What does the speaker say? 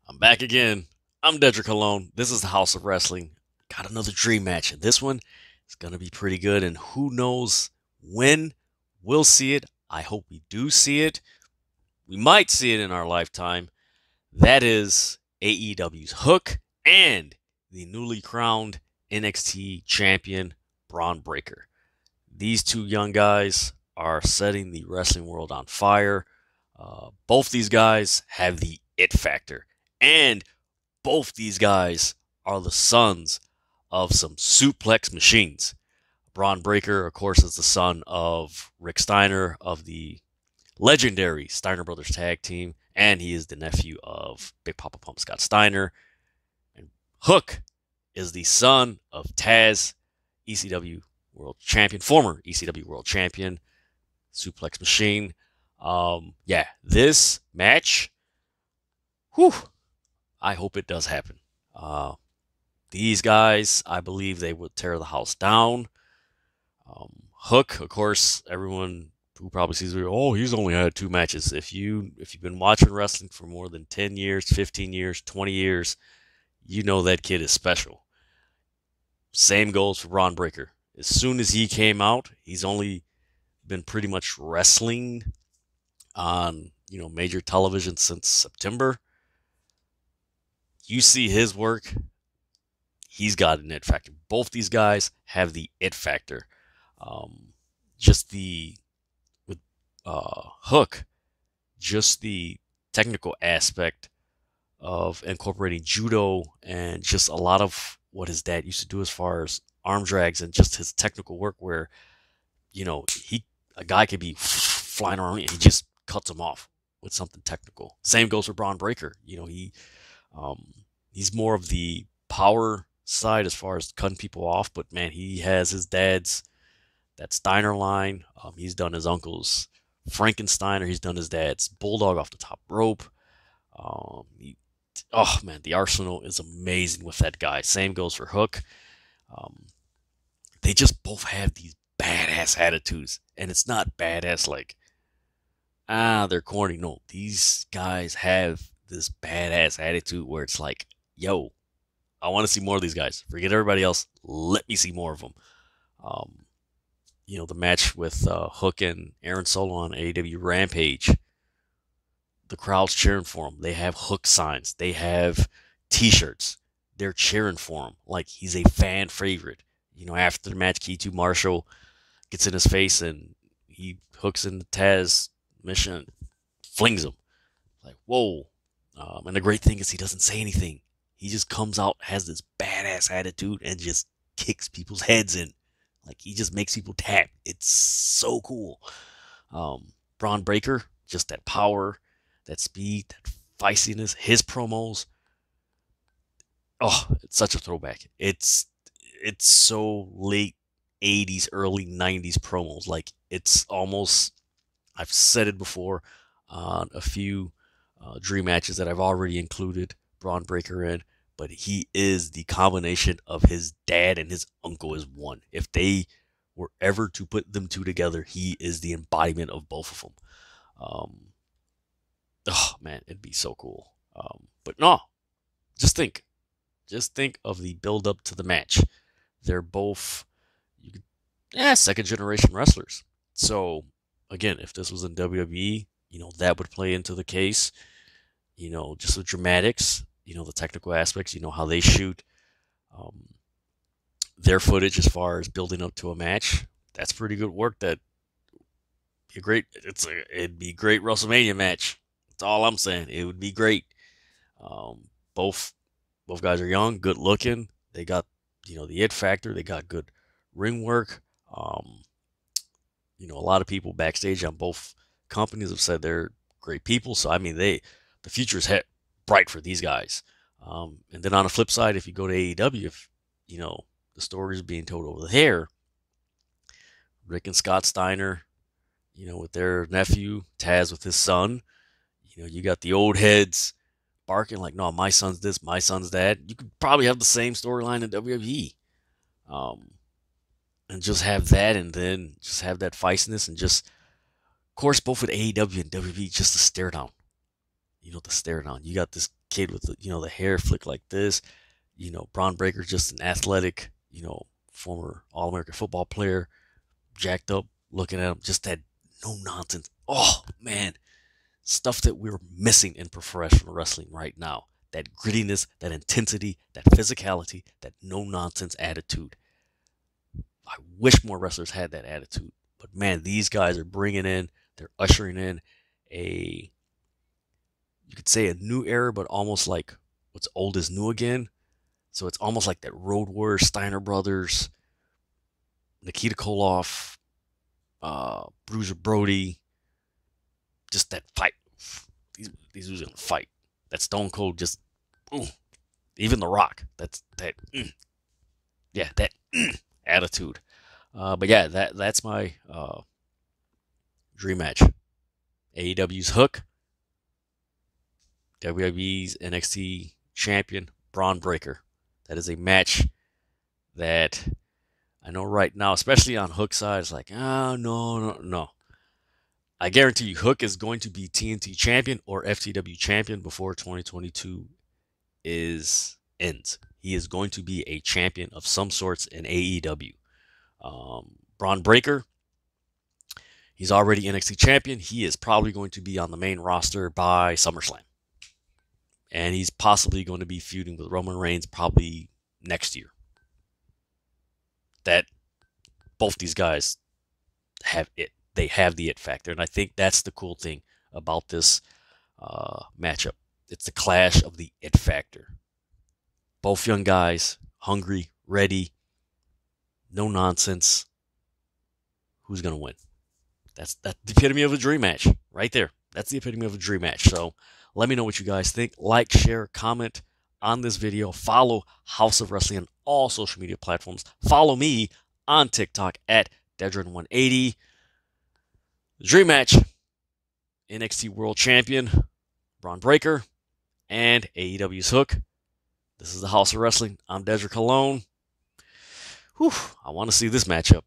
I'm back again. I'm Dedric Cologne. This is the House of Wrestling. Got another dream match, and this one is going to be pretty good. And who knows when we'll see it? I hope we do see it. We might see it in our lifetime. That is AEW's Hook and the newly crowned NXT champion, Bron Breakker. These two young guys are setting the wrestling world on fire. Both these guys have the it factor. And both these guys are the sons of some suplex machines. Bron Breakker, of course, is the son of Rick Steiner of the legendary Steiner Brothers tag team, and he is the nephew of Big Papa Pump Scott Steiner. And Hook is the son of Taz, ECW World Champion, former ECW World Champion, suplex machine. Yeah, this match, whew, I hope it does happen. Uh, these guys, I believe they would tear the house down. Hook, of course, everyone who probably sees it, oh, he's only had two matches. If you've been watching wrestling for more than 10 years, 15 years, 20 years, you know that kid is special. Same goes for Bron Breakker. As soon as he came out, he's only been pretty much wrestling on major television since September. You see his work, he's got an it factor. Both these guys have the it factor. Just the with Hook, just the technical aspect of incorporating judo and just a lot of what his dad used to do as far as arm drags and just his technical work where he a guy could be flying around and he just cuts him off with something technical. Same goes for Bron Breakker. He's more of the power side as far as cutting people off, but man, he has his dad's that Steiner line. He's done his uncle's Frankensteiner. He's done his dad's Bulldog off the top rope. Oh man, the arsenal is amazing with that guy. Same goes for Hook. Um, they just both have these badass attitudes, and it's not badass like they're corny. No, these guys have this badass attitude where it's like, yo, I want to see more of these guys. Forget everybody else. Let me see more of them. Um, the match with Hook and Aaron Solo on AEW Rampage, the crowd's cheering for him. They have Hook signs. They have T-shirts. They're cheering for him like he's a fan favorite. After the match, Key 2 Marshall gets in his face and he hooks in the Taz mission, flings him. Like, whoa. And the great thing is he doesn't say anything. He just comes out, has this badass attitude, and just kicks people's heads in. Like, he just makes people tap. It's so cool. Bron Breakker, just that power, that speed, that feistiness, his promos. Oh, it's such a throwback. It's so late 80s, early 90s promos. Like, it's almost, I've said it before on a few dream matches that I've already included Bron Breakker in, but he is the combination of his dad and his uncle as one. If they were ever to put them two together, he is the embodiment of both of them. Um, oh man, it'd be so cool. But no, just think of the build up to the match. They're both, second generation wrestlers. So again, if this was in WWE, that would play into the case. Just the dramatics, the technical aspects, how they shoot, um, their footage as far as building up to a match. That's pretty good work. It'd be a great WrestleMania match. That's all I'm saying. It would be great. Um, both both guys are young, good looking. They got the it factor. They got good ring work. Um, a lot of people backstage on both companies have said they're great people. So I mean, the future is bright for these guys. And then on the flip side, if you go to AEW, if the story is being told over there, Rick and Scott Steiner, with their nephew, Taz with his son, you got the old heads barking like, no, my son's this, my son's that. You could probably have the same storyline in WWE. Um, and just have that, and then just have that feistiness, and just, of course, both with AEW and WWE, just the stare down. The stare down. You got this kid with the hair flick like this. Bron Breakker, just an athletic, former All-American football player, jacked up, looking at him, just that no nonsense. Oh man, stuff that we're missing in professional wrestling right now. That grittiness, that intensity, that physicality, that no nonsense attitude. I wish more wrestlers had that attitude. But man, these guys are they're ushering in you could say a new era, but almost like what's old is new again. So it's almost like that Road Warriors, Steiner Brothers, Nikita Koloff, Bruiser Brody, just that fight. These dudes gonna fight. That Stone Cold just, ooh, even The Rock. That's that, yeah, that attitude. But yeah, that's my dream match. AEW's Hook, WWE's NXT champion Bron Breakker. That is a match that I know right now, especially on Hook's side, it's like, oh, no. I guarantee you Hook is going to be TNT champion or FTW champion before 2022 ends. He is going to be a champion of some sorts in AEW. Bron Breakker, he's already NXT champion. He is probably going to be on the main roster by SummerSlam. And he's possibly going to be feuding with Roman Reigns probably next year. That both these guys have it. They have the it factor. And I think that's the cool thing about this matchup. It's the clash of the it factor. Both young guys, hungry, ready, no nonsense. Who's going to win? That's the epitome of a dream match right there. That's the epitome of a dream match. So let me know what you guys think. Like, share, comment on this video. Follow House of Wrestling on all social media platforms. Follow me on TikTok at Dedrian180. The dream match, NXT World Champion Bron Breakker and AEW's Hook. This is the House of Wrestling. I'm Dedrian Cologne. I want to see this matchup.